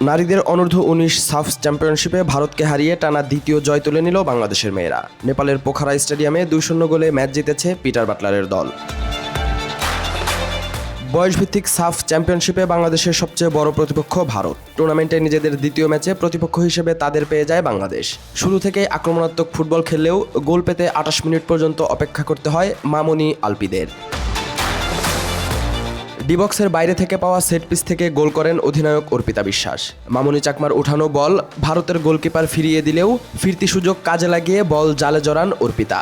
নারীদের অনূর্ধ্ব ১৯ সাফ চ্যাম্পিয়নশিপে ভারতকে হারিয়ে টানা দ্বিতীয় জয় তুলে নিল বাংলাদেশের মেয়েরা। নেপালের পোখারা স্টেডিয়ামে ২-০ গোলে ম্যাচ জিতেছে পিটার বাটলারের দল। বয়সভিত্তিক সাফ চ্যাম্পিয়নশিপে বাংলাদেশের সবচেয়ে বড় প্রতিপক্ষ ভারত। টুর্নামেন্টে নিজেদের দ্বিতীয় ম্যাচে প্রতিপক্ষ হিসেবে তাদের পেয়ে যায় বাংলাদেশ। শুরু থেকেই আক্রমণাত্মক ফুটবল খেললেও গোল পেতে ২৮ মিনিট পর্যন্ত অপেক্ষা করতে হয় মামনি আলপিদের। ডিবক্সের বাইরে থেকে পাওয়া সেট পিস থেকে গোল করেন অধিনায়ক অর্পিতা বিশ্বাস। মামনি চাকমার উঠানো বল ভারতের গোলকিপার ফিরিয়ে দিলেও ফিরতি সুযোগ কাজে লাগিয়ে বল জালে জড়ান অর্পিতা।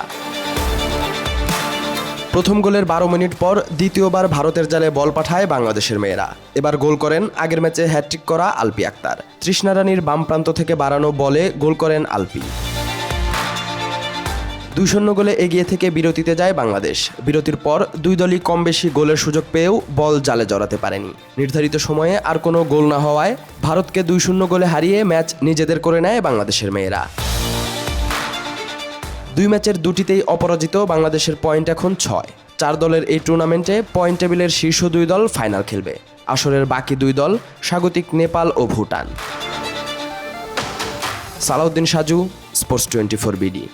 প্রথম গোলের ১২ মিনিট পর দ্বিতীয়বার ভারতের জালে বল পাঠায় বাংলাদেশের মেয়েরা। এবার গোল করেন আগের ম্যাচে হ্যাটট্রিক করা আলপি আক্তার। তৃষ্ণা রানীর বাম প্রান্ত থেকে বাড়ানো বলে গোল করেন আলপি। ২-০ গোলে এগিয়ে থেকে বিরতিতে যায় বাংলাদেশ। বিরতির পর দুই দলই কম বেশি গোলের সুযোগ পেয়েও বল জালে জড়াতে পারেনি। নির্ধারিত সময়ে আর কোনো গোল না হওয়ায় ভারতকে ২-০ গোলে হারিয়ে ম্যাচ নিজেদের করে নেয় বাংলাদেশের মেয়েরা। দুই ম্যাচের দুটিতেই অপরাজিত বাংলাদেশের পয়েন্ট এখন ৬। ৪ দলের এই টুর্নামেন্টে পয়েন্ট টেবিলের শীর্ষ দুই দল ফাইনাল খেলবে। আসরের বাকি দুই দল স্বাগতিক নেপাল ও ভুটান। Salahuddin Saju, sports 24 BD.